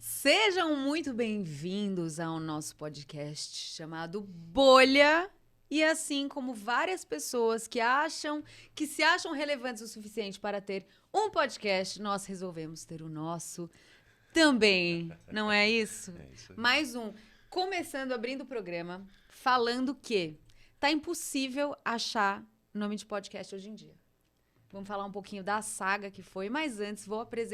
Sejam muito bem-vindos ao nosso podcast chamado Bolha. E assim como várias pessoas que se acham relevantes o suficiente para ter um podcast, nós resolvemos ter o nosso também. Não é isso? É isso aí. Mais um. Começando, abrindo o programa, falando que tá impossível achar nome de podcast hoje em dia. Vamos falar um pouquinho da saga que foi, mas antes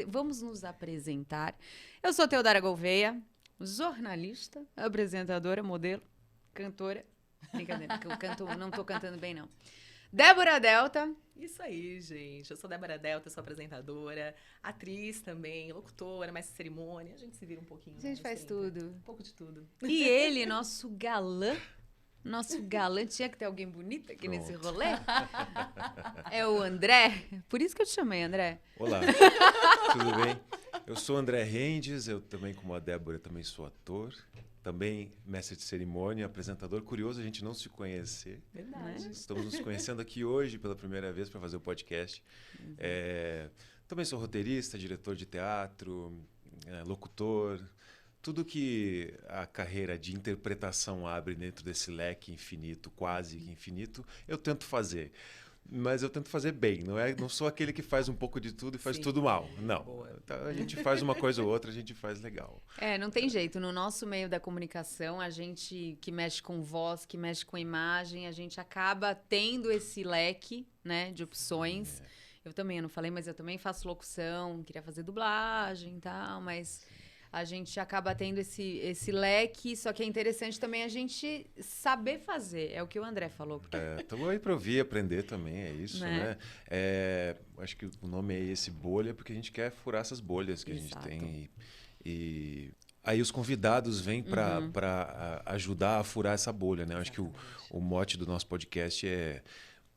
vamos nos apresentar. Eu sou Teodora Gouveia, jornalista, apresentadora, modelo, cantora. Brincadeira, que eu canto, não tô cantando bem, não. Débora Delta. Isso aí, gente. Eu sou Débora Delta, sou apresentadora, atriz também, locutora, mestre de cerimônia. A gente se vira um pouquinho. A gente faz tudo. Um pouco de tudo. E ele, nosso galã. Nosso galã, tinha que ter alguém bonito aqui nesse rolê. É o André. Por isso que eu te chamei, André. Olá, tudo bem? Eu sou André Rendes, eu também, como a Débora, também sou ator. Também mestre de cerimônia, apresentador. Curioso a gente não se conhecer. Verdade. Estamos nos conhecendo aqui hoje pela primeira vez para fazer o podcast. Também sou roteirista, diretor de teatro, locutor. Tudo que a carreira de interpretação abre dentro desse leque infinito, quase infinito, eu tento fazer. Mas eu tento fazer bem, não sou aquele que faz um pouco de tudo e faz Sim. tudo mal. Não. Boa. Então, a gente faz uma coisa ou outra, a gente faz legal. Não tem jeito. No nosso meio da comunicação, a gente que mexe com voz, que mexe com imagem, a gente acaba tendo esse leque, né, de opções. Eu não falei, mas eu também faço locução, queria fazer dublagem e tal, mas a gente acaba tendo esse leque, só que é interessante também a gente saber fazer. É o que o André falou. Porque... Estamos aí para ouvir e aprender também, é isso, né? Acho que o nome é esse bolha, porque a gente quer furar essas bolhas que Exato. a gente tem. E aí os convidados vêm para ajudar a furar essa bolha, né? Acho que o mote do nosso podcast é...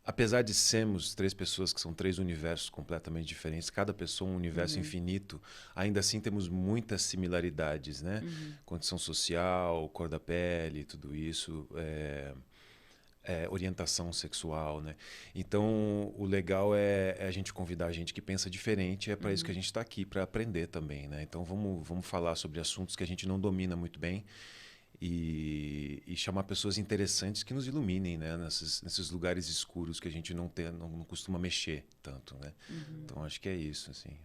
Apesar de sermos três pessoas que são três universos completamente diferentes, cada pessoa um universo infinito, ainda assim temos muitas similaridades, né? Condição social, cor da pele, tudo isso, orientação sexual, né? Então, o legal é a gente convidar a gente que pensa diferente, é para isso que a gente está aqui, para aprender também, né? Então, vamos falar sobre assuntos que a gente não domina muito bem, e chamar pessoas interessantes que nos iluminem, né? Nesses lugares escuros que a gente não costuma mexer tanto, né? Então acho que é isso, assim.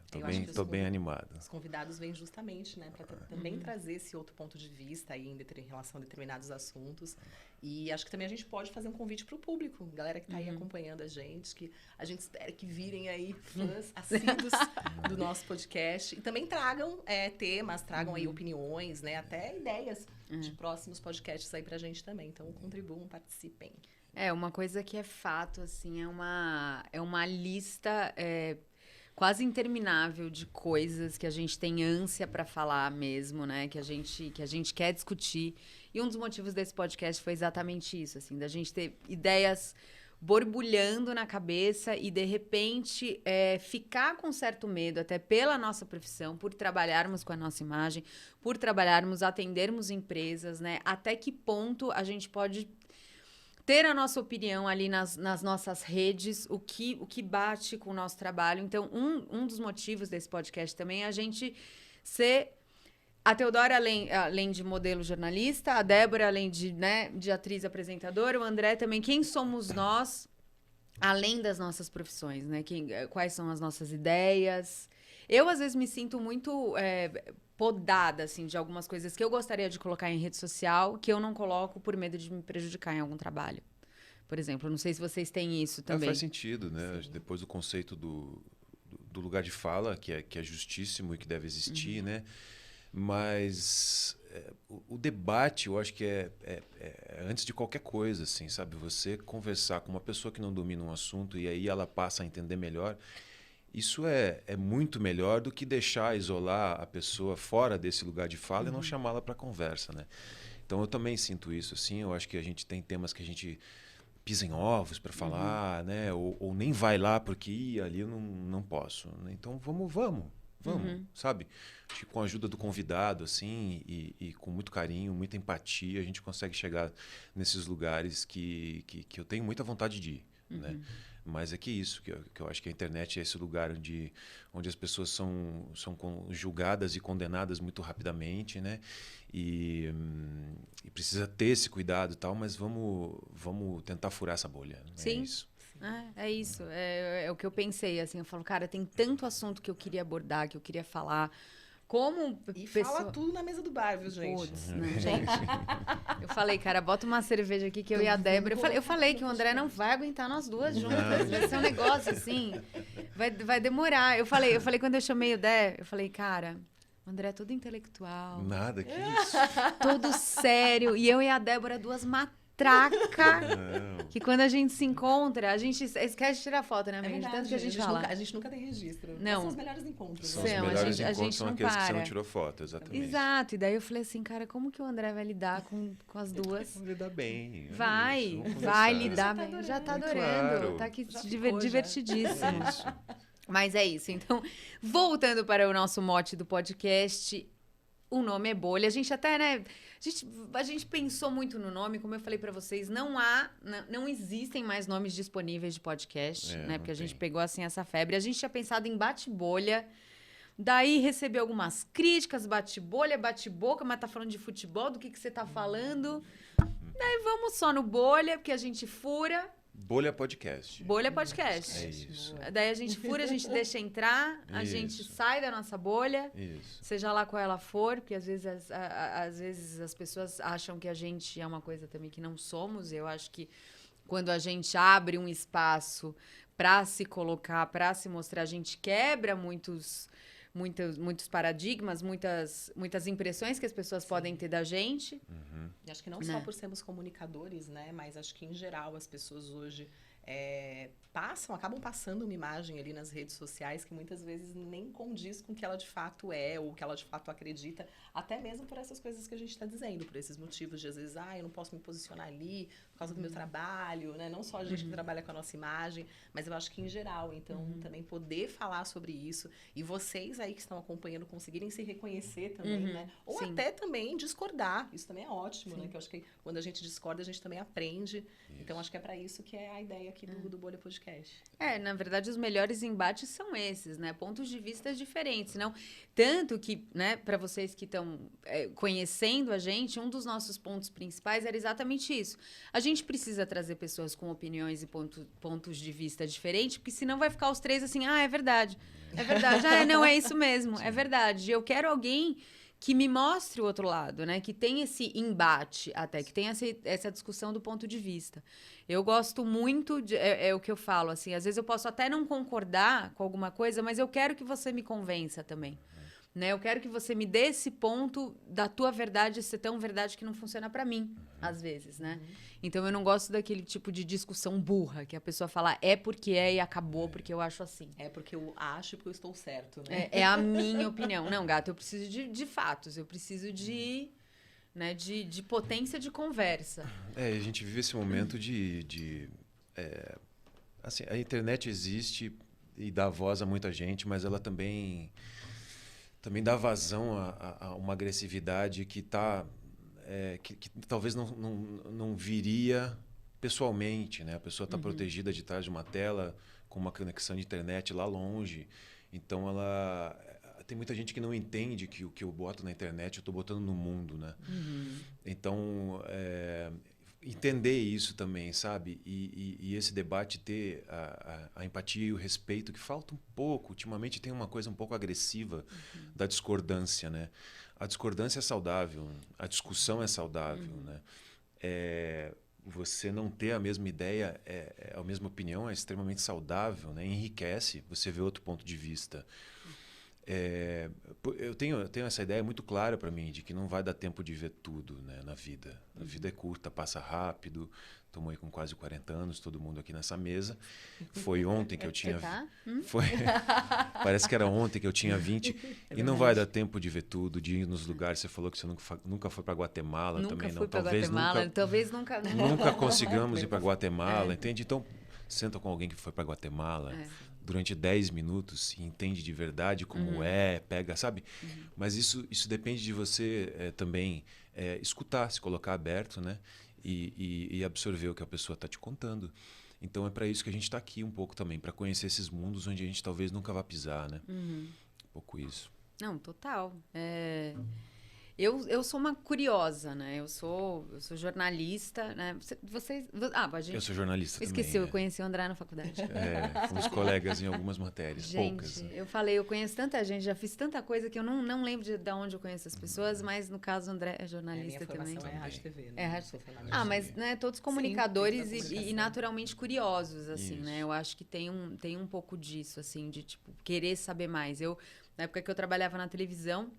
Tô bem animado. Os convidados vêm justamente, né, para também trazer esse outro ponto de vista aí em relação a determinados assuntos. E acho que também a gente pode fazer um convite para o público, galera que está aí acompanhando a gente gente espera que virem aí fãs assíduos do nosso podcast e também tragam temas, tragam aí opiniões, né, até ideias de próximos podcasts aí pra gente também. Então, contribuam, participem. Uma coisa que é fato, assim, é uma lista quase interminável de coisas que a gente tem ânsia para falar mesmo, né? Que a gente quer discutir. E um dos motivos desse podcast foi exatamente isso, assim, da gente ter ideias borbulhando na cabeça e, de repente, ficar com certo medo, até pela nossa profissão, por trabalharmos com a nossa imagem, por atendermos empresas, né? Até que ponto a gente pode ter a nossa opinião ali nas nossas redes, o que bate com o nosso trabalho. Então, um dos motivos desse podcast também é a gente ser... A Teodora, além de modelo jornalista, a Débora, além de atriz apresentadora, o André também. Quem somos nós, além das nossas profissões, né? Quais são as nossas ideias? Eu, às vezes, me sinto muito podada, assim, de algumas coisas que eu gostaria de colocar em rede social, que eu não coloco por medo de me prejudicar em algum trabalho. Por exemplo, não sei se vocês têm isso também. Faz sentido, né? Sim. Depois do conceito do lugar de fala, que é justíssimo e que deve existir, né? Mas o debate, eu acho que é antes de qualquer coisa, assim, sabe? Você conversar com uma pessoa que não domina um assunto e aí ela passa a entender melhor, isso é muito melhor do que isolar a pessoa fora desse lugar de fala e não chamá-la para conversa, né? Então eu também sinto isso, assim. Eu acho que a gente tem temas que a gente pisa em ovos para falar, né? Ou nem vai lá porque ali eu não posso. Então vamos, sabe? Acho que com a ajuda do convidado, assim, e com muito carinho, muita empatia, a gente consegue chegar nesses lugares que eu tenho muita vontade de ir, né? mais é que isso, que eu acho que a internet é esse lugar onde as pessoas são julgadas e condenadas muito rapidamente, né? E precisa ter esse cuidado e tal, mas vamos tentar furar essa bolha. Sim. É isso. É isso, é o que eu pensei, assim, eu falo, cara, tem tanto assunto que eu queria abordar, que eu queria falar, como E fala tudo na mesa do bar, viu, gente? Putz, não, gente. Eu falei, cara, bota uma cerveja aqui que eu e a Débora. Eu falei que o André não vai aguentar nós duas juntas. Vai ser um negócio assim. Vai demorar. Eu falei quando eu chamei o Dé, eu falei, cara, o André é todo intelectual. Nada, que isso. Todo sério. E eu e a Débora, duas matracas. Que quando a gente se encontra, a gente esquece de tirar foto, né, amiga? É verdade, de tanto que a gente fala. A gente nunca tem registro. Não. São os melhores encontros. São né? os São, melhores a encontros, gente são não aqueles que você para. não tirou foto, exatamente. Exato. E daí eu falei assim, cara, como que o André vai lidar com as duas? Vamos lidar bem. Vai conversar. lidar Já tá bem. Já tá adorando. adorando. Claro. Tá aqui Já ficou, já. divertidíssimo. Isso. Mas é isso. Então, voltando para o nosso mote do podcast, o nome é Bolha. A gente até, né? A gente pensou muito no nome, como eu falei para vocês, não existem mais nomes disponíveis de podcast, né? Porque a gente pegou assim essa febre. A gente tinha pensado em bate-bolha. Daí recebeu algumas críticas, bate-bolha, bate-boca, mas tá falando de futebol, do que você tá falando? Daí vamos só no bolha, porque a gente fura. Bolha Podcast. Bolha podcast. É isso. Daí a gente fura, a gente deixa entrar, a gente Isso. sai da nossa bolha, Isso. seja lá qual ela for, porque às vezes as pessoas acham que a gente é uma coisa também que não somos. Eu acho que quando a gente abre um espaço para se colocar, para se mostrar, a gente quebra muitos paradigmas, muitas impressões que as pessoas podem ter da gente. E acho que não só por sermos comunicadores, né? Mas acho que, em geral, as pessoas hoje acabam passando uma imagem ali nas redes sociais que muitas vezes nem condiz com o que ela de fato é ou o que ela de fato acredita, até mesmo por essas coisas que a gente está dizendo, por esses motivos de, às vezes, eu não posso me posicionar ali por causa do meu trabalho, né? Não só a gente que trabalha com a nossa imagem, mas eu acho que em geral. Então, também poder falar sobre isso e vocês aí que estão acompanhando conseguirem se reconhecer também, né? Ou Sim. até também discordar. Isso também é ótimo, né? Que eu acho que quando a gente discorda, a gente também aprende. Então, acho que é para isso que é a ideia aqui do Bolha Podcast. Na verdade, os melhores embates são esses, né? Pontos de vista diferentes. Não? Tanto que, né, para vocês que estão conhecendo a gente, um dos nossos pontos principais era exatamente isso. A gente precisa trazer pessoas com opiniões e pontos de vista diferentes, porque senão vai ficar os três assim, é verdade. É verdade. Não, é isso mesmo. É verdade. Eu quero alguém que me mostre o outro lado, né? Que tem esse embate até, que tem essa discussão do ponto de vista. Eu gosto muito, é o que eu falo, assim, às vezes eu posso até não concordar com alguma coisa, mas eu quero que você me convença também. Né? Eu quero que você me dê esse ponto da tua verdade ser tão verdade que não funciona pra mim, às vezes, né? Então eu não gosto daquele tipo de discussão burra, que a pessoa fala porque é e acabou porque eu acho assim. É porque eu acho porque eu estou certo, né? É a minha opinião. Não, gato, eu preciso de fatos, eu preciso de potência de conversa. A gente vive esse momento assim, a internet existe e dá voz a muita gente, mas ela também dá vazão a uma agressividade que que talvez não viria pessoalmente, né? A pessoa está protegida de trás de uma tela com uma conexão de internet lá longe. Então, tem muita gente que não entende que o que eu boto na internet eu estou botando no mundo, né? Então, entender isso também, sabe? E esse debate ter a empatia e o respeito, que falta um pouco. Ultimamente tem uma coisa um pouco agressiva da discordância, né? A discordância é saudável, a discussão é saudável, né? Você não ter a mesma ideia, a mesma opinião é extremamente saudável, né? Enriquece você vê outro ponto de vista. Eu tenho essa ideia muito clara para mim de que não vai dar tempo de ver tudo, né, na vida. A vida é curta, passa rápido. Estamos aí com quase 40 anos, todo mundo aqui nessa mesa. Foi ontem que eu tinha... Parece que era ontem que eu tinha 20. E não vai dar tempo de ver tudo, de ir nos lugares. Você falou que você nunca foi para Guatemala também, não. Talvez nunca. Nunca consigamos ir para Guatemala, entende? Então, senta com alguém que foi para Guatemala durante 10 minutos e entende de verdade como pega, sabe? Mas isso depende de você também escutar, se colocar aberto, né? E absorver o que a pessoa está te contando. Então é para isso que a gente está aqui um pouco também, para conhecer esses mundos onde a gente talvez nunca vá pisar, né? Um pouco isso. Não, total. Eu sou uma curiosa, né? Eu sou jornalista, né? A gente... Eu sou jornalista Esqueci, também. eu conheci o André na faculdade. Fomos colegas em algumas matérias, poucas. Gente, eu falei, eu conheço tanta gente, já fiz tanta coisa que eu não lembro de onde eu conheço as pessoas, mas no caso o André é jornalista minha também. formação é rádio e TV, né? É rádio Sou formada em Ah, mas TV. né, todos Sim, comunicadores dentro da e comunicação. naturalmente curiosos, assim, Isso. né? Eu acho que tem um pouco disso, assim, de tipo, querer saber mais. Na época que eu trabalhava na televisão,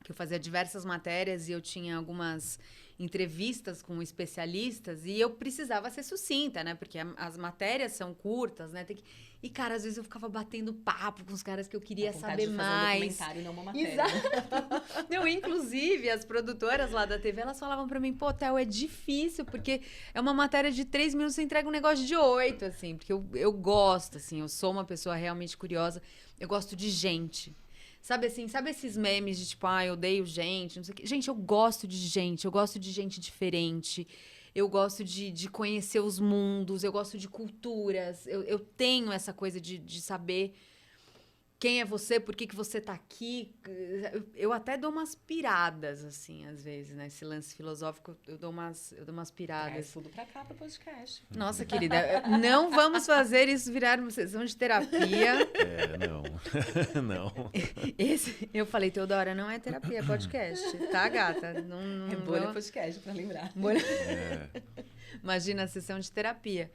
que eu fazia diversas matérias e eu tinha algumas entrevistas com especialistas e eu precisava ser sucinta, né? Porque as matérias são curtas, né? E, cara, às vezes eu ficava batendo papo com os caras que eu queria saber de fazer mais. um documentário, não uma matéria. Exato. Não, inclusive, as produtoras lá da TV, elas falavam pra mim, pô, Théo, é difícil, porque é uma matéria de 3 minutos, você entrega um negócio de 8, assim, porque eu gosto, assim, eu sou uma pessoa realmente curiosa, eu gosto de gente. Sabe assim, sabe esses memes de tipo, eu odeio gente, não sei o quê. Gente, eu gosto de gente diferente. Eu gosto de conhecer os mundos, eu gosto de culturas. Eu tenho essa coisa de saber quem é você, por que você tá aqui. Eu até dou umas piradas, assim, às vezes, né? Esse lance filosófico, eu dou umas piradas. Traz tudo pra cá, pro podcast. Nossa, querida, não vamos fazer isso virar uma sessão de terapia. Não. Eu falei, Teodora, não é terapia, é podcast, tá, gata? Não, É bolha podcast, pra lembrar. Imagina a sessão de terapia.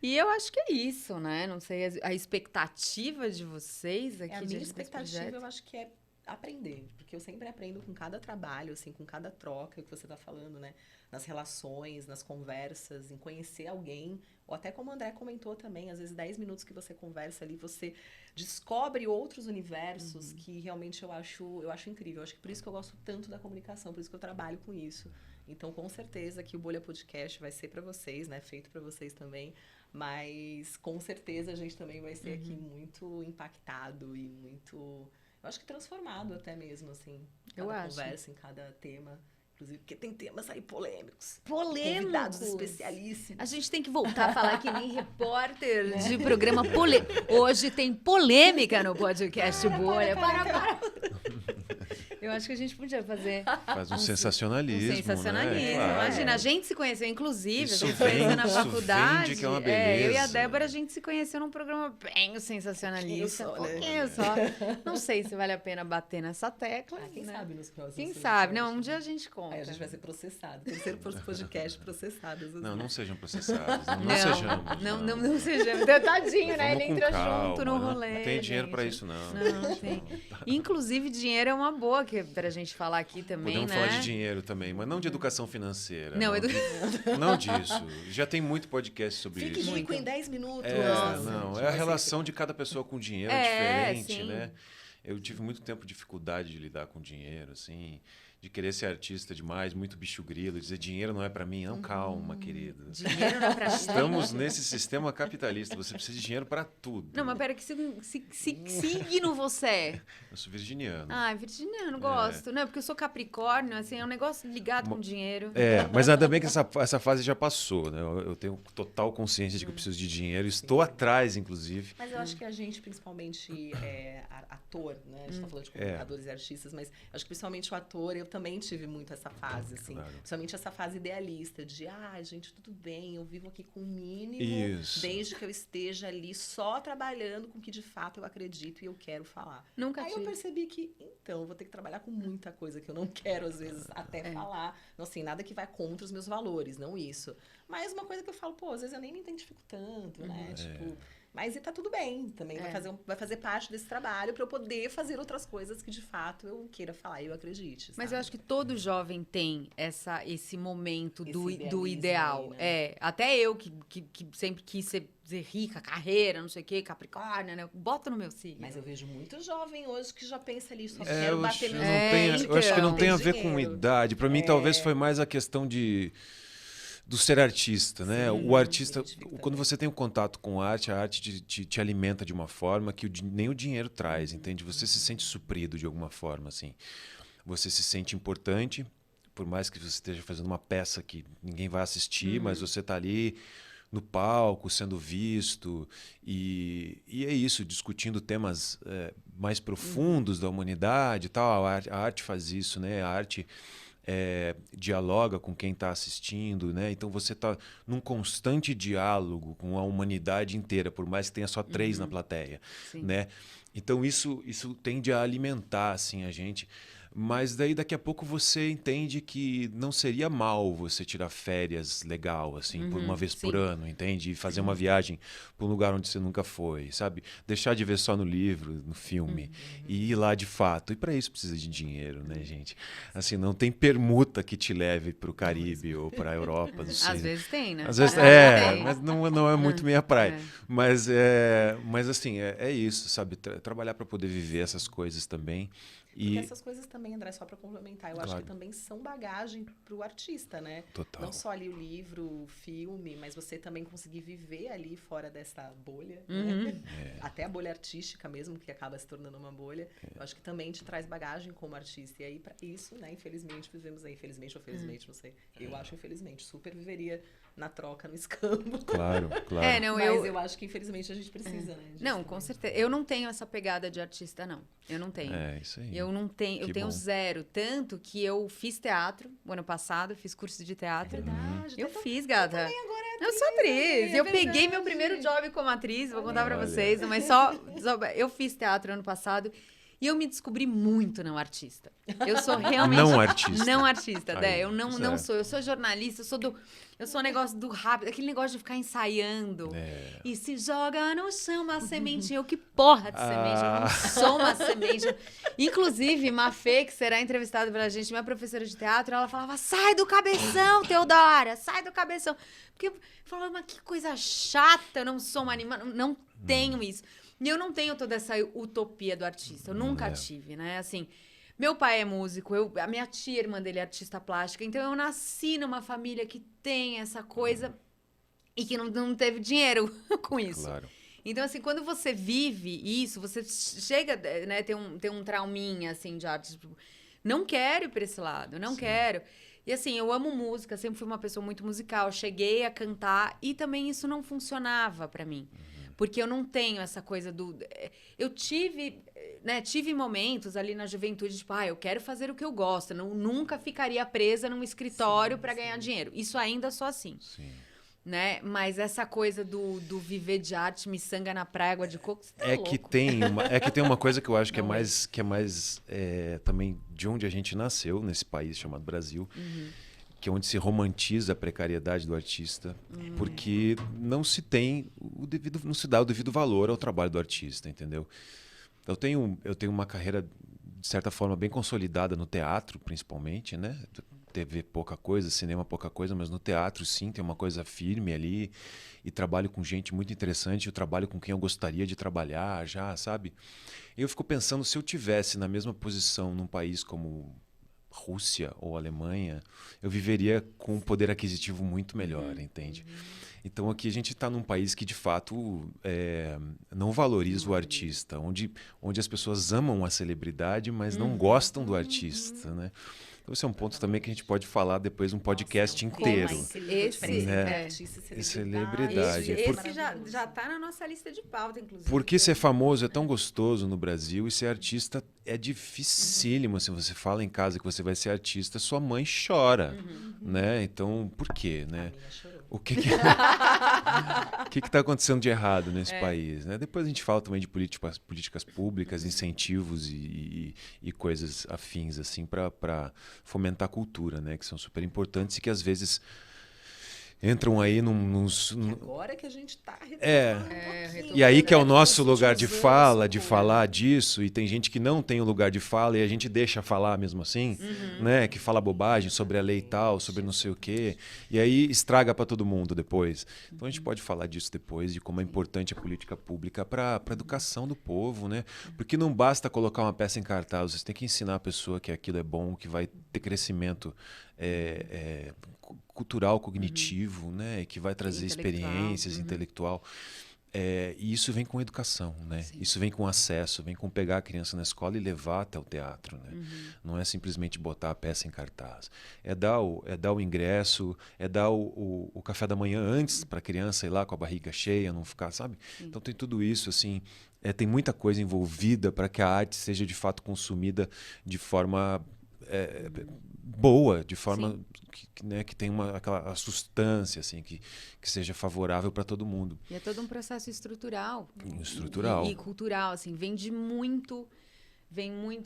E eu acho que é isso, né? Não sei, a expectativa de vocês aqui. A minha desse expectativa, projeto. eu acho que é aprender. Porque eu sempre aprendo com cada trabalho, assim, com cada troca que você tá falando, né? Nas relações, nas conversas, em conhecer alguém. Ou até como o André comentou também, às vezes 10 minutos que você conversa ali, você descobre outros universos que realmente eu acho incrível. Eu acho que por isso que eu gosto tanto da comunicação, por isso que eu trabalho com isso. Então, com certeza que o Bolha Podcast vai ser para vocês, né? Feito para vocês também. Mas, com certeza, a gente também vai ser aqui muito impactado e muito... Eu acho que transformado até mesmo, assim. Cada conversa, em cada tema. Inclusive, porque tem temas aí polêmicos. Convidados especialíssimos. A gente tem que voltar a falar que nem repórter de programa polêmico. Hoje tem polêmica no podcast Bolha. Para. Eu acho que a gente podia fazer... Faz um sensacionalismo, sensacionalismo. né? Claro. Imagina, a gente se conheceu, inclusive, Isso a gente se conheceu na vende, faculdade. que é uma eu e beleza. a Débora, a gente se conheceu num programa bem sensacionalista. Pouquinho só. Não sei se vale a pena bater nessa tecla. Quem sabe nos próximos Quem sabe? Não, um dia a gente conta. Aí a gente vai ser processado. Terceiro podcast processados. Não sejam processados. Não sejamos. Não sejamos. Tadinho, né? Ele entra junto no rolê. Não tem dinheiro pra isso, não. Não tem. Inclusive, dinheiro é uma boa pra gente falar aqui também, Podemos né? falar de dinheiro também, mas não de educação financeira. Não, não disso. Já tem muito podcast sobre Fique isso. rico em 10 minutos. É a relação de cada pessoa com dinheiro diferente, sim. né? Eu tive muito tempo de dificuldade de lidar com dinheiro, assim, de querer ser artista demais, muito bicho grilo, dizer dinheiro não é pra mim. Não, calma, querida. Dinheiro não é pra mim. Estamos nesse sistema capitalista, você precisa de dinheiro pra tudo. Não, mas pera, que signo você é? Eu sou virginiano. Ah, virginiano, gosto. Não, porque eu sou capricórnio, assim, é um negócio ligado com dinheiro. Mas ainda bem que essa fase já passou, né? Eu tenho total consciência de que eu preciso de dinheiro, estou atrás, inclusive. Mas eu acho que a gente, principalmente ator, né? A gente tá falando de comunicadores e artistas, mas acho que principalmente o ator, eu também tive muito essa fase, assim. Claro. Principalmente essa fase idealista, de, gente, tudo bem, eu vivo aqui com o mínimo, Isso. desde que eu esteja ali só trabalhando com o que de fato eu acredito e eu quero falar. Nunca Aí tive. eu percebi que, então, eu vou ter que trabalhar com muita coisa que eu não quero, às vezes, até falar. Não, assim, nada que vai contra os meus valores, não isso. Mas uma coisa que eu falo, às vezes eu nem me identifico tanto, né? Tipo... Mas e tá tudo bem, também vai fazer parte desse trabalho para eu poder fazer outras coisas que de fato eu queira falar e eu acredite. Sabe? Mas eu acho que todo jovem tem esse momento do idealismo ideal. aí, né? Até eu que sempre quis ser rica, carreira, não sei o quê, Capricórnio, né? Bota no meu signo. Mas eu vejo muito jovem hoje que já pensa ali, só quero bater meu eu acho que não tem a ver com dinheiro. idade. Para mim, talvez foi mais a questão do ser artista, né? Sim, o artista, identifico quando você tem um contato com a arte te alimenta de uma forma que nem o dinheiro traz, entende? Você se sente suprido de alguma forma, assim. Você se sente importante, por mais que você esteja fazendo uma peça que ninguém vai assistir, mas você está ali no palco, sendo visto. E é isso, discutindo temas mais profundos da humanidade e tal. A arte faz isso, né? A arte dialoga com quem está assistindo, né? Então você está num constante diálogo com a humanidade inteira, por mais que tenha só 3 na plateia, né? Então isso tende a alimentar assim a gente. Mas daí daqui a pouco você entende que não seria mal você tirar férias legal, assim, por uma vez por ano, entende? E fazer uma viagem para um lugar onde você nunca foi, sabe? Deixar de ver só no livro, no filme, e ir lá de fato. E para isso precisa de dinheiro, né, gente? Assim, não tem permuta que te leve para o Caribe ou para a Europa. Não sei. Às vezes tem, né? Às vezes tem. mas não é muito minha praia. Mas assim, é isso, sabe? Trabalhar para poder viver essas coisas também. Porque essas coisas também, André, só para complementar, eu acho que também são bagagem para o artista, né? Total. Não só ali o livro, o filme, mas você também conseguir viver ali fora dessa bolha, né? Até a bolha artística mesmo, que acaba se tornando uma bolha. Eu acho que também te traz bagagem como artista. E aí, para isso, né, infelizmente, vivemos aí. Infelizmente ou felizmente, não sei. Eu acho, infelizmente, super viveria na troca, no escambo. Claro. Mas eu acho que, infelizmente, a gente precisa, né? Não, com certeza. Eu não tenho essa pegada de artista, não. Eu não tenho. Isso aí. Eu não tenho, eu tenho zero. Tanto que eu fiz teatro o ano passado, fiz curso de teatro. É verdade. Eu fiz, gata. Eu também agora Eu sou atriz. É Eu peguei verdade. meu primeiro job como atriz, vou contar pra Olha. vocês. Mas eu fiz teatro ano passado e eu me descobri muito não artista. Eu sou realmente... Não artista. Não artista, Aí, Dé. Eu não certo. sou. Eu sou jornalista, eu sou um negócio do rápido, aquele negócio de ficar ensaiando. E se joga no chão uma semente. Eu, que porra de semente? Eu não sou uma semente. Inclusive, Mafê, que será entrevistada pela gente, minha professora de teatro, ela falava, sai do cabeção, Teodora, sai do cabeção. Porque eu falava, mas que coisa chata, eu não sou uma animada, não tenho isso. E eu não tenho toda essa utopia do artista, eu nunca tive, né? Assim, meu pai é músico, a minha tia, irmã dele, é artista plástica, então eu nasci numa família que tem essa coisa e que não teve dinheiro com isso. Claro. Então, assim, quando você vive isso, você chega, né, ter um trauminha, assim, de arte. Tipo, não quero ir pra esse lado, não quero. E, assim, eu amo música, sempre fui uma pessoa muito musical. Cheguei a cantar e também isso não funcionava pra mim. Porque eu não tenho essa coisa do... Eu tive momentos ali na juventude, tipo, eu quero fazer o que eu gosto. Nunca ficaria presa num escritório pra ganhar dinheiro. Isso ainda sou assim. Sim. Né? Mas essa coisa do viver de arte, miçanga na praia, água de coco, você tá louco. Que tem uma coisa que eu acho que é mais também de onde a gente nasceu, nesse país chamado Brasil, que é onde se romantiza a precariedade do artista, porque não se dá o devido valor ao trabalho do artista, entendeu? Eu tenho uma carreira, de certa forma, bem consolidada no teatro, principalmente, né? TV pouca coisa, cinema pouca coisa, mas no teatro sim, tem uma coisa firme ali, e trabalho com gente muito interessante, eu trabalho com quem eu gostaria de trabalhar já, sabe? Eu fico pensando, se eu tivesse na mesma posição num país como Rússia ou Alemanha, eu viveria com um poder aquisitivo muito melhor, entende? Então aqui a gente está num país que de fato não valoriza o artista, onde as pessoas amam a celebridade, mas não gostam do artista, né? Então esse é um ponto também que a gente pode falar depois um podcast inteiro. Celebridade. Esse já tá na nossa lista de pauta, inclusive. Porque ser famoso é tão gostoso no Brasil e ser artista é dificílimo. Se você fala em casa que você vai ser artista, sua mãe chora, né? Então, por quê, né? O que está acontecendo de errado nesse país, né? Depois a gente fala também de políticas públicas, incentivos e coisas afins assim para fomentar a cultura, né? Que são super importantes e que às vezes entram aí Agora que a gente está e aí que é o nosso lugar de fala, de falar disso, e tem gente que não tem o lugar de fala e a gente deixa falar mesmo assim, né? Que fala bobagem sobre a lei e tal, sobre não sei o quê, e aí estraga para todo mundo depois. Então a gente pode falar disso depois, de como é importante a política pública para a educação do povo, né? Porque não basta colocar uma peça em cartaz, você tem que ensinar a pessoa que aquilo é bom, que vai ter crescimento cultural, cognitivo, né? Que vai trazer experiências, intelectual. E isso vem com educação, né? Sim. Isso vem com acesso, vem com pegar a criança na escola e levar até o teatro, né? Não é simplesmente botar a peça em cartaz. É dar o ingresso, é dar o café da manhã antes para a criança ir lá com a barriga cheia, não ficar, sabe? Sim. Então tem tudo isso, assim, tem muita coisa envolvida para que a arte seja de fato consumida de forma boa, de forma né, que tenha aquela substância, assim, que seja favorável para todo mundo. E é todo um processo estrutural. Estrutural. E cultural, assim, vem muito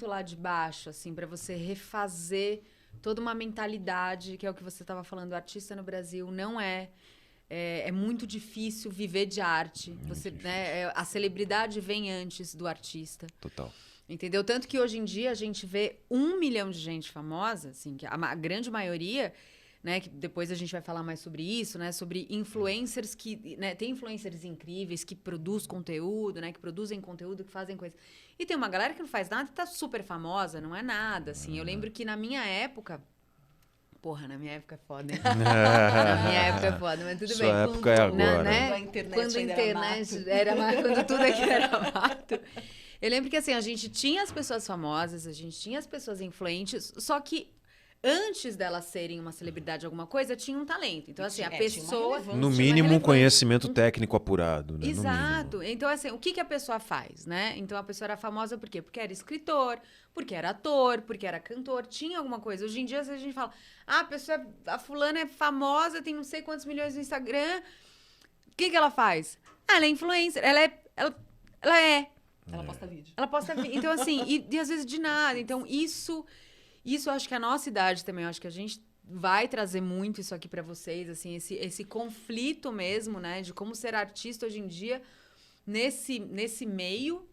lá de baixo, assim, para você refazer toda uma mentalidade, que é o que você estava falando, o artista no Brasil não é muito difícil viver de arte. Você, né, a celebridade vem antes do artista. Total. Entendeu? Tanto que hoje em dia a gente vê 1 milhão de gente famosa, assim, que a grande maioria, né, que depois a gente vai falar mais sobre isso, né, sobre influencers que, né, tem influencers incríveis que produzem conteúdo, né, que produzem conteúdo, que fazem coisas. E tem uma galera que não faz nada e tá super famosa, não é nada, assim. Eu lembro que na minha época... Porra, na minha época é foda, hein? Na minha época é foda, mas tudo Sua bem. época é agora. Né? Quando a internet Quando a ainda internet era mato. Quando tudo aqui era mato. Eu lembro que assim, a gente tinha as pessoas famosas, a gente tinha as pessoas influentes, só que antes delas serem uma celebridade alguma coisa, tinha um talento. Então, assim, a pessoa... No mínimo, um conhecimento técnico apurado, né? Exato. Então, assim, o que a pessoa faz, né? Então, a pessoa era famosa por quê? Porque era escritor, porque era ator, porque era cantor, tinha alguma coisa. Hoje em dia, a gente fala, a fulana é famosa, tem não sei quantos milhões no Instagram. O que ela faz? Ela é influencer, ela é... Ela posta vídeo. Ela posta vídeo. Então, assim, e às vezes de nada. Então, isso eu acho que a nossa idade também, eu acho que a gente vai trazer muito isso aqui pra vocês, assim, esse conflito mesmo, né, de como ser artista hoje em dia nesse meio,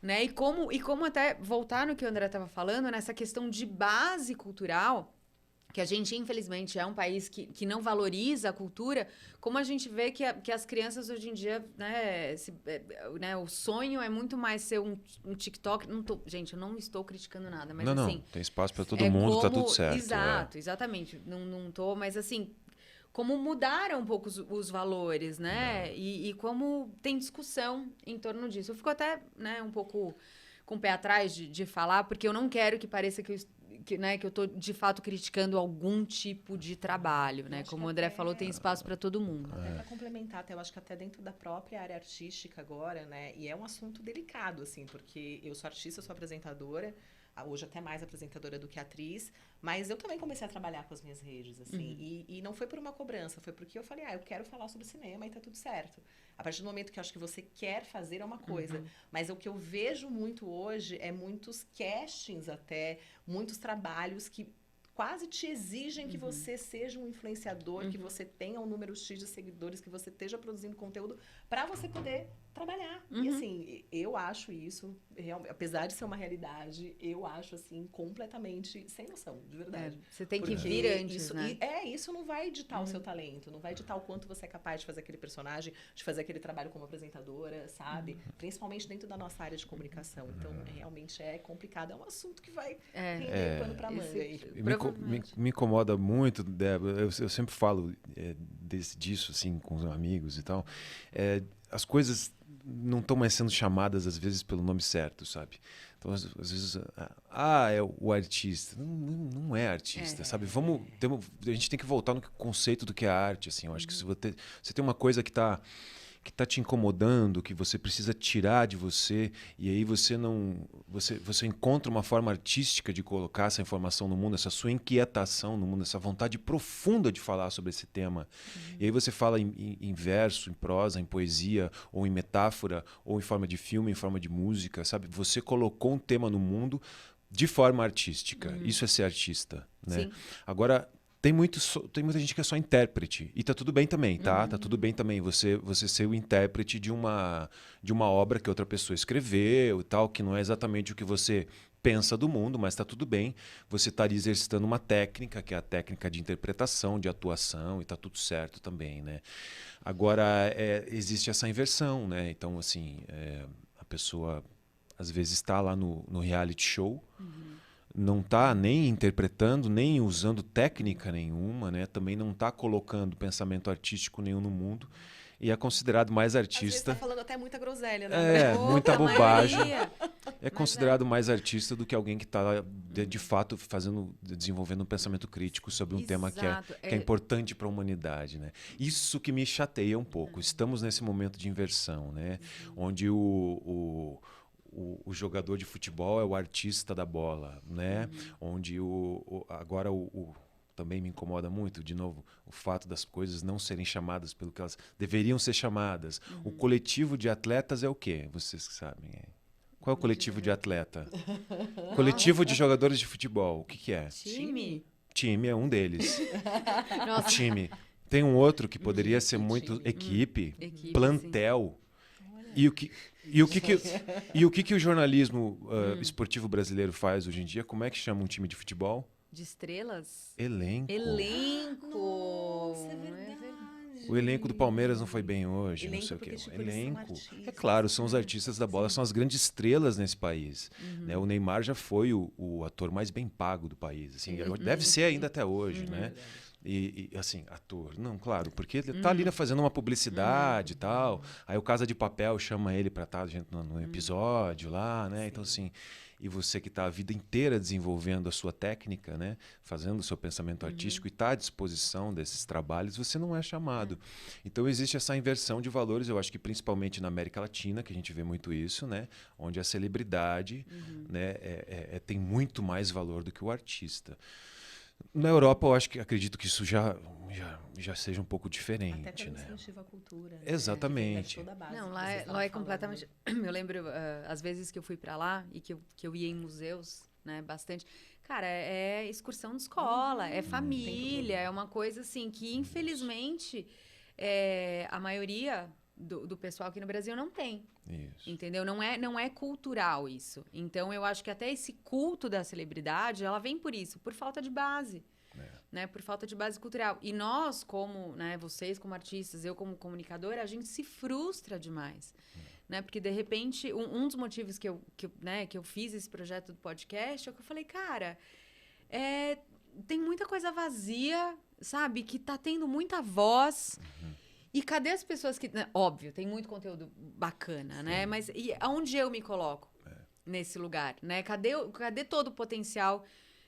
né, e como até voltar no que o André estava falando, nessa questão de base cultural, que a gente, infelizmente, é um país que não valoriza a cultura, como a gente vê que as crianças hoje em dia, né, o sonho é muito mais ser um TikTok. Gente, eu não estou criticando nada, mas não, assim... Não, tem espaço para todo mundo, tá tudo certo. Exato, exatamente. Não tô, mas assim... Como mudaram um pouco os valores, né? E como tem discussão em torno disso. Eu fico até, né, um pouco com o pé atrás de falar, porque eu não quero que pareça que eu estou, de fato, criticando algum tipo de trabalho, né? Como o André falou, tem espaço para todo mundo. Até para complementar, eu acho que até dentro da própria área artística agora, né? E é um assunto delicado, assim, porque eu sou artista, eu sou apresentadora, hoje até mais apresentadora do que atriz, mas eu também comecei a trabalhar com as minhas redes, assim, e não foi por uma cobrança, foi porque eu falei, eu quero falar sobre cinema e tá tudo certo. A partir do momento que eu acho que você quer fazer é uma coisa, mas o que eu vejo muito hoje é muitos castings até, muitos trabalhos que quase te exigem que você seja um influenciador, que você tenha um número X de seguidores, que você esteja produzindo conteúdo para você poder trabalhar. E assim, eu acho isso, apesar de ser uma realidade, eu acho assim, completamente sem noção, de verdade. Você tem que vir antes, né? Isso não vai ditar o seu talento, não vai ditar o quanto você é capaz de fazer aquele personagem, de fazer aquele trabalho como apresentadora, sabe? Principalmente dentro da nossa área de comunicação. Então, realmente é complicado. É um assunto que vai render pano pra manga aí. Me incomoda muito, Débora, eu sempre falo disso, assim, com os amigos e tal. As coisas não estão mais sendo chamadas, às vezes, pelo nome certo, sabe? Então, às vezes, é o artista. Não é artista, sabe? A gente tem que voltar no conceito do que é arte, assim. Eu acho que se você tem uma coisa que tá te incomodando, que você precisa tirar de você, e aí você encontra uma forma artística de colocar essa informação no mundo, essa sua inquietação no mundo, essa vontade profunda de falar sobre esse tema. E aí você fala em verso, em prosa, em poesia, ou em metáfora, ou em forma de filme, em forma de música, sabe? Você colocou um tema no mundo de forma artística. Isso é ser artista, né? Sim. Agora, tem muita gente que é só intérprete. E tá tudo bem também, tá? Tá tudo bem também você ser o intérprete de uma obra que outra pessoa escreveu e tal, que não é exatamente o que você pensa do mundo, mas tá tudo bem. Você está exercitando uma técnica, que é a técnica de interpretação, de atuação, e tá tudo certo também, né? Agora, existe essa inversão, né? Então, assim, a pessoa às vezes está lá no reality show, não está nem interpretando, nem usando técnica nenhuma, né? Também não está colocando pensamento artístico nenhum no mundo. e é considerado mais Às vezes artista. tá falando até muita groselha, né? É, muita A bobagem. maioria. É considerado mais artista do que alguém que está, de fato, desenvolvendo um pensamento crítico sobre um tema Exato. que é importante para a humanidade, né? Isso que me chateia um pouco. Estamos nesse momento de inversão, né? Onde o jogador de futebol é o artista da bola, né? Onde agora também me incomoda muito, de novo, o fato das coisas não serem chamadas pelo que elas deveriam ser chamadas. O coletivo de atletas é o quê? Vocês que sabem. Qual é o coletivo de atleta? Coletivo de jogadores de futebol. O que é? Time? Time é um deles. O Nossa. time. Tem um outro que poderia ser Time. muito equipe, Equipe, plantel. E o que o jornalismo esportivo brasileiro faz hoje em dia? Como é que chama um time de futebol? De estrelas? Elenco. Elenco. Nossa, é verdade. O elenco do Palmeiras não foi bem hoje, Elenco não sei o quê. porque, tipo, eles são Elenco. artistas, É claro, são os artistas da bola, são as grandes estrelas nesse país. Né? O Neymar já foi o ator mais bem pago do país. Assim, deve ser ainda até hoje, né? E, assim, ator. Não, claro, porque ele tá ali fazendo uma publicidade e tal. Aí o Casa de Papel chama ele para estar no episódio lá, né? Então, assim, e você que está a vida inteira desenvolvendo a sua técnica, né? Fazendo o seu pensamento artístico e está à disposição desses trabalhos, você não é chamado. Então, existe essa inversão de valores, eu acho que principalmente na América Latina, que a gente vê muito isso, né? Onde a celebridade né? Tem muito mais valor do que o artista. Na Europa, eu acredito que isso já seja um pouco diferente, Até pelo né? incentivo à cultura. Né? Exatamente. Que vem toda a base Não, que lá vocês é estavam falando. completamente. Eu lembro as vezes que eu fui pra lá e que eu ia em museus, né, bastante. Cara, é excursão de escola, é família, é uma coisa assim que, infelizmente, a maioria do pessoal aqui no Brasil não tem. Isso. Entendeu? Não é cultural isso. Então, eu acho que até esse culto da celebridade, ela vem por isso, por falta de base. Né? Por falta de base cultural. E nós, como, né, vocês como artistas, eu como comunicadora, a gente se frustra demais. Né? Porque, de repente, um dos motivos que eu fiz esse projeto do podcast é que eu falei, cara, tem muita coisa vazia, sabe? Que tá tendo muita voz. E cadê as pessoas que... Né? Óbvio, tem muito conteúdo bacana, né? Mas e aonde eu me coloco nesse lugar, né? Cadê todo o potencial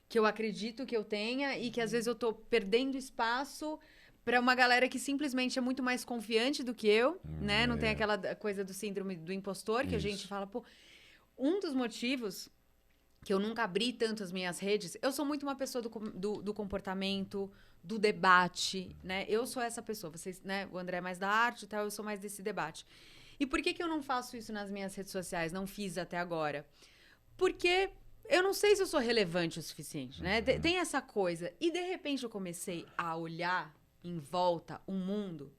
que eu acredito que eu tenha e que às vezes eu tô perdendo espaço para uma galera que simplesmente é muito mais confiante do que eu, né? Não tem aquela coisa do síndrome do impostor que a gente fala, pô... Um dos motivos que eu nunca abri tanto as minhas redes, eu sou muito uma pessoa do comportamento, do debate, né? Eu sou essa pessoa. Vocês, né? O André é mais da arte e tal, eu sou mais desse debate. E por que eu não faço isso nas minhas redes sociais? Não fiz até agora. Porque eu não sei se eu sou relevante o suficiente, né? Tem essa coisa. E, de repente, eu comecei a olhar em volta o mundo.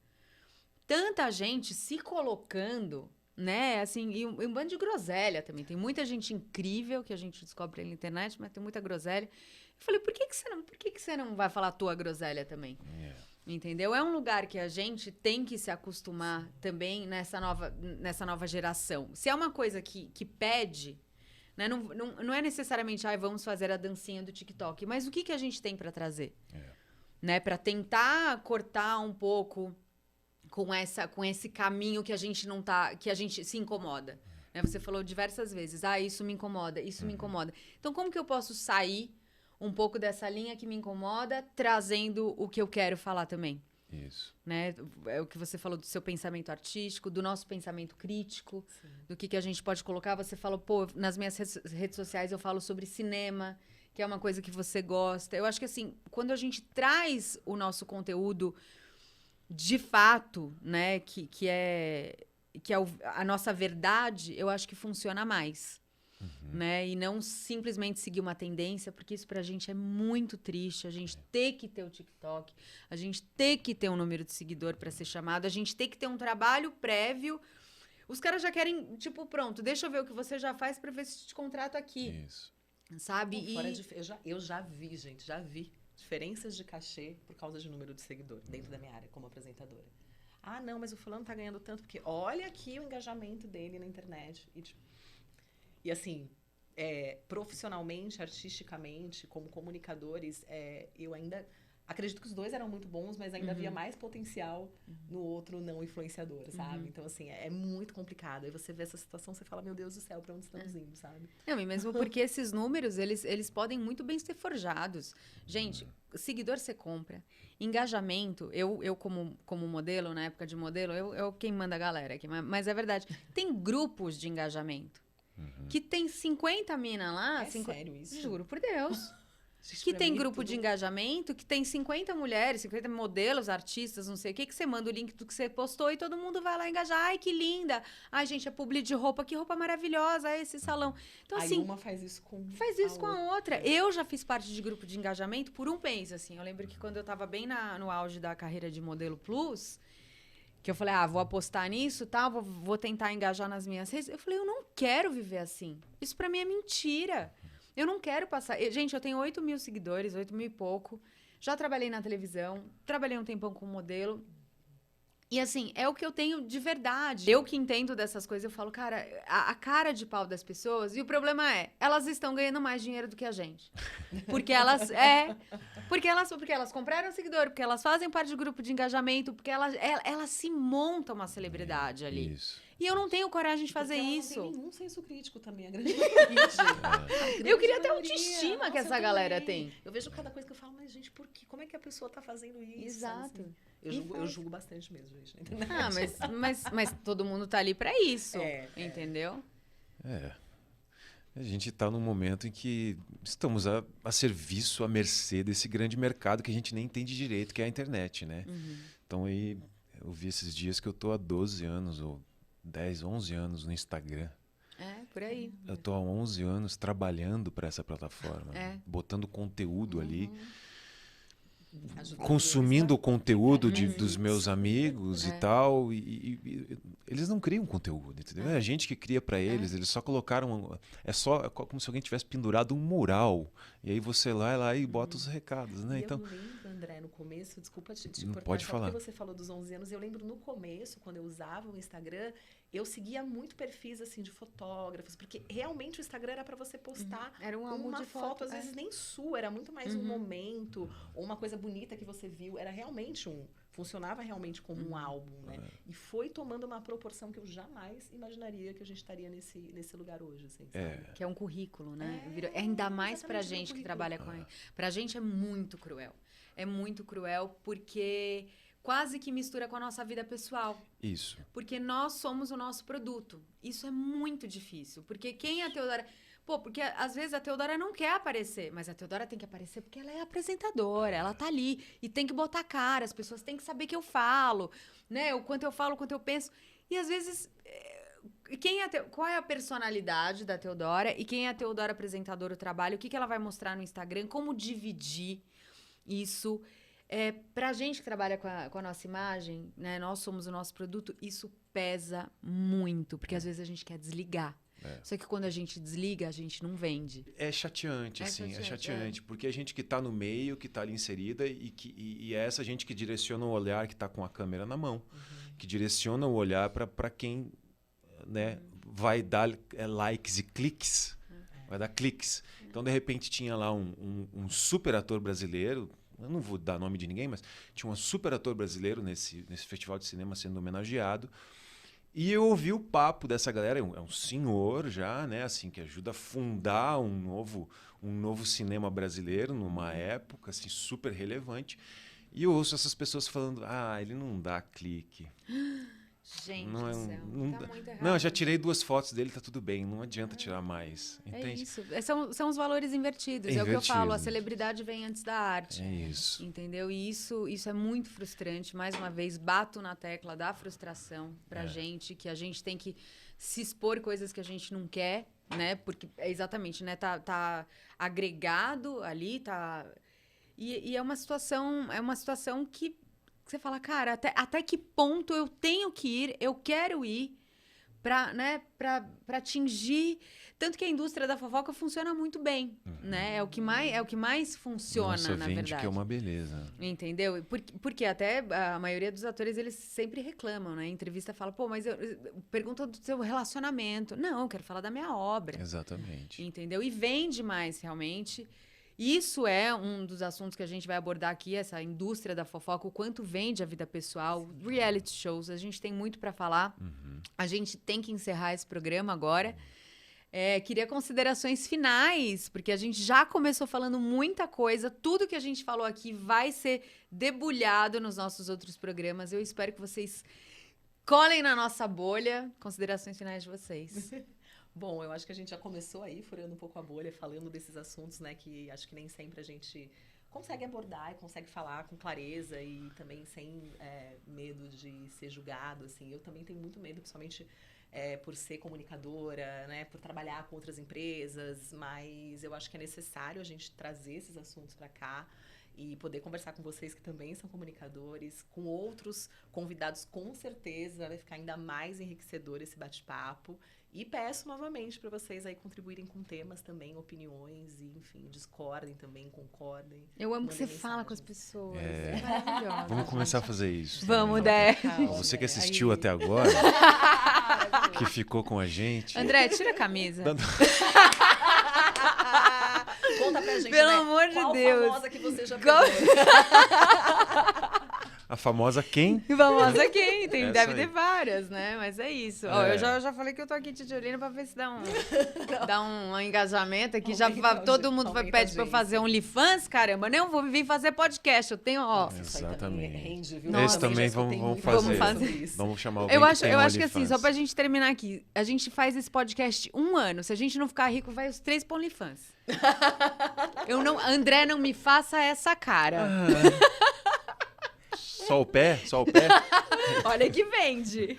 Tanta gente se colocando, né? Assim, e um bando de groselha também. Tem muita gente incrível que a gente descobre pela internet, mas tem muita groselha. Eu falei, por que você não vai falar a tua groselha também? Entendeu? É um lugar que a gente tem que se acostumar também nessa nova geração. Se é uma coisa que pede... Né? Não é necessariamente, vamos fazer a dancinha do TikTok, mas o que a gente tem para trazer? Né? Para tentar cortar um pouco com esse caminho que a gente não tá, que a gente se incomoda. Né? Você falou diversas vezes, isso me incomoda, isso me incomoda. Então, como que eu posso sair um pouco dessa linha que me incomoda, trazendo o que eu quero falar também? Isso. Né? É o que você falou do seu pensamento artístico, do nosso pensamento crítico, do que a gente pode colocar. Você falou, nas minhas redes sociais eu falo sobre cinema, que é uma coisa que você gosta. Eu acho que, assim, quando a gente traz o nosso conteúdo de fato, né, que é a nossa verdade, eu acho que funciona mais. Né? E não simplesmente seguir uma tendência, porque isso pra gente é muito triste. A gente ter que ter o TikTok, a gente ter que ter um número de seguidor pra ser chamado, a gente ter que ter um trabalho prévio. Os caras já querem, tipo, pronto, deixa eu ver o que você já faz pra ver se te contrato aqui. Isso. Sabe? Eu já vi, gente, diferenças de cachê por causa de número de seguidor dentro da minha área como apresentadora. Ah, não, mas o fulano tá ganhando tanto, porque olha aqui o engajamento dele na internet. E assim, profissionalmente, artisticamente, como comunicadores, eu ainda acredito que os dois eram muito bons, mas ainda havia mais potencial no outro não influenciador, sabe? Então, assim, é muito complicado. Aí você vê essa situação, você fala, meu Deus do céu, pra onde estamos indo, sabe? Não, e mesmo porque esses números, eles podem muito bem ser forjados. Gente, seguidor você compra. Engajamento, eu como modelo, na época de modelo, eu quem manda a galera aqui, mas é verdade. Tem grupos de engajamento que tem 50 mina lá. É sério isso? Juro por Deus. Gente, Que pra tem mim, grupo tudo- de engajamento, que tem 50 mulheres, 50 modelos, artistas, não sei o que você manda o link do que você postou e todo mundo vai lá engajar. Ai, que linda! Ai, gente, é publi de roupa, que roupa maravilhosa, ai, esse salão. Então, Aí assim, uma faz isso com a outra. Eu já fiz parte de grupo de engajamento por um mês, assim. Eu lembro que quando eu tava bem no auge da carreira de modelo plus, que eu falei, vou apostar nisso, tá? Vou tentar engajar nas minhas redes. Eu falei, eu não quero viver assim. Isso pra mim é mentira. Eu não quero passar... Gente, eu tenho 8 mil seguidores, 8 mil e pouco. Já trabalhei na televisão, trabalhei um tempão como modelo. E assim, é o que eu tenho de verdade. Eu que entendo dessas coisas, eu falo, cara, a cara de pau das pessoas, e o problema é, elas estão ganhando mais dinheiro do que a gente. Porque porque elas compraram seguidor, porque elas fazem parte do grupo de engajamento, porque elas se montam uma celebridade ali. Isso. E eu não tenho coragem de Porque fazer elas isso. Não tem nenhum senso crítico também, a grande maioria. Eu queria ter a maioria. autoestima que Nossa, essa eu galera também. tem. Eu vejo cada coisa que eu falo, mas gente, por quê? Como é que a pessoa tá fazendo isso? Exato. sabe, assim? E Eu faz. julgo bastante mesmo, gente, na internet. Mas todo mundo tá ali pra isso, entendeu? A gente está num momento em que estamos a serviço, à mercê desse grande mercado que a gente nem entende direito, que é a internet, né? Então aí eu vi esses dias que eu tô há 12 anos ou 10, 11 anos no Instagram. Por aí. Eu tô há 11 anos trabalhando para essa plataforma, botando conteúdo ali, Ajudando consumindo o eles conteúdo Uhum. dos meus amigos e tal, e eles não criam conteúdo, entendeu? É a gente que cria para eles só colocaram, é como se alguém tivesse pendurado um mural, e aí você vai lá e bota os recados, né? E Então, eu lembro, André, no começo, desculpa te Não cortar, pode só falar. porque você falou dos 11 anos, eu lembro no começo, quando eu usava o Instagram, eu seguia muito perfis, assim, de fotógrafos, porque realmente o Instagram era para você postar Era um álbum uma de foto, foto, às vezes nem sua, era muito mais um momento, ou uma coisa bonita que você viu, era realmente funcionava realmente como um álbum, né? E foi tomando uma proporção que eu jamais imaginaria que a gente estaria nesse lugar hoje, assim, sabe? Que é um currículo, né? Ainda mais pra exatamente, gente virou que currículo. trabalha com ele. Pra gente é muito cruel. É muito cruel porque quase que mistura com a nossa vida pessoal. isso. Porque nós somos o nosso produto. Isso é muito difícil. Porque quem é a Teodora... porque às vezes a Teodora não quer aparecer, mas a Teodora tem que aparecer porque ela é apresentadora, ela tá ali e tem que botar cara, as pessoas têm que saber que eu falo, né? O quanto eu falo, o quanto eu penso. E às vezes, qual é a personalidade da Teodora e quem é a Teodora apresentadora, o trabalho, o que ela vai mostrar no Instagram, como dividir isso. Pra gente que trabalha com a nossa imagem, né? Nós somos o nosso produto, isso pesa muito, porque às vezes a gente quer desligar. Só que quando a gente desliga, a gente não vende. É chateante, assim, é chateante, chateante. Porque a gente que está no meio, que está ali inserida, e é essa gente que direciona o olhar, que está com a câmera na mão, que direciona o olhar para quem, né, vai dar likes e cliques, vai dar cliques. Então, de repente, tinha lá um super ator brasileiro, eu não vou dar nome de ninguém, mas tinha um super ator brasileiro nesse festival de cinema sendo homenageado. E eu ouvi o papo dessa galera, é um senhor já, né, assim, que ajuda a fundar um novo cinema brasileiro numa época assim, super relevante. E eu ouço essas pessoas falando, ele não dá clique. Gente Não do é céu, não tá muito errado. Não, eu já tirei 2 fotos dele, tá tudo bem, não adianta tirar mais. É Entende? isso. São os valores invertidos. É o que eu falo, a celebridade vem antes da arte. É isso. Entendeu? E isso é muito frustrante. Mais uma vez, bato na tecla da frustração pra gente, que a gente tem que se expor coisas que a gente não quer, né? Porque exatamente, né? Tá agregado ali, tá... E é uma situação que você fala, cara, até que ponto eu tenho que ir, eu quero ir pra atingir... Tanto que a indústria da fofoca funciona muito bem, né? É o que mais funciona, Nossa, na vende verdade. que é uma beleza. Entendeu? Porque até a maioria dos atores, eles sempre reclamam, né? Em entrevista fala, mas pergunta do seu relacionamento. Não, eu quero falar da minha obra. Exatamente. Entendeu? E vende mais, realmente. isso é um dos assuntos que a gente vai abordar aqui, essa indústria da fofoca, o quanto vende a vida pessoal, reality shows, a gente tem muito para falar. A gente tem que encerrar esse programa agora. Queria considerações finais, porque a gente já começou falando muita coisa. Tudo que a gente falou aqui vai ser debulhado nos nossos outros programas. Eu espero que vocês colhem na nossa bolha. Considerações finais de vocês. Bom, eu acho que a gente já começou aí, furando um pouco a bolha, falando desses assuntos, né, que acho que nem sempre a gente consegue abordar e consegue falar com clareza e também sem medo de ser julgado, assim. Eu também tenho muito medo, principalmente por ser comunicadora, né, por trabalhar com outras empresas, mas eu acho que é necessário a gente trazer esses assuntos para cá e poder conversar com vocês que também são comunicadores, com outros convidados, com certeza vai ficar ainda mais enriquecedor esse bate-papo. E peço novamente para vocês aí contribuírem com temas também, opiniões, e enfim, discordem também, concordem. Eu amo que você Mandem fala com as mensagens. pessoas. É maravilhoso. Vamos começar a fazer isso. Vamos, também. Dé. Você que assistiu até agora, que ficou com a gente. André, tira a camisa. Conta pra gente, Pelo né? amor de Qual Deus. famosa que você já Qual- pegou? A famosa quem? Famosa quem? Essa Deve aí. ter várias, né? Mas é isso. Ó, É. eu já falei que eu tô aqui te olhando pra ver se dá um engajamento aqui. Aumenta Todo mundo aumenta pede a pra eu fazer audiência. OnlyFans, caramba. Nem eu vou vir fazer podcast. Eu tenho, ó. Isso aí também Exatamente. rende, viu? Nossa. Esse também já escutei vamos muito fazer. Vamos sobre isso. Vamos chamar alguém Eu que acho, tem eu acho que assim, OnlyFans. só pra gente terminar aqui, a gente faz esse podcast 1 ano. Se a gente não ficar rico, vai os 3 pra OnlyFans. André, não me faça essa cara. Só o pé? Só o pé? Olha que vende.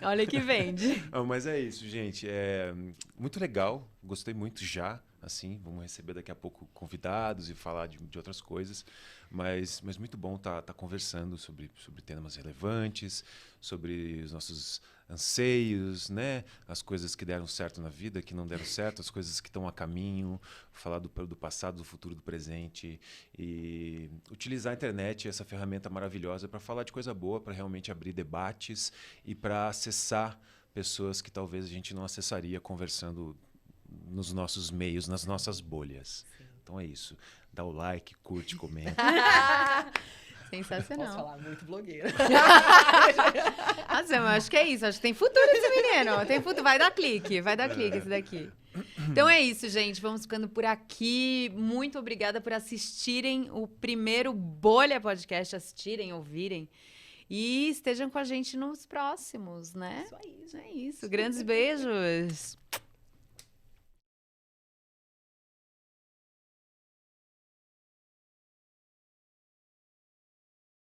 Olha que vende. Não, mas é isso, gente. É muito legal. Gostei muito já. Assim, vamos receber daqui a pouco convidados e falar de outras coisas. Mas muito bom tá conversando sobre temas relevantes, sobre os nossos anseios, né? As coisas que deram certo na vida, que não deram certo, as coisas que estão a caminho, falar do passado, do futuro, do presente e utilizar a internet, essa ferramenta maravilhosa, para falar de coisa boa, para realmente abrir debates e para acessar pessoas que talvez a gente não acessaria conversando nos nossos meios, nas nossas bolhas. Sim. Então é isso. Dá o like, curte, comenta. Posso Sensacional. falar muito blogueira. Nossa, eu acho que é isso. Acho que tem futuro esse menino. Tem futuro. Vai dar clique esse daqui. Então é isso, gente. Vamos ficando por aqui. Muito obrigada por assistirem o primeiro Bolha Podcast. Assistirem, ouvirem. E estejam com a gente nos próximos, né? Isso aí, gente. É isso. Grandes beijos.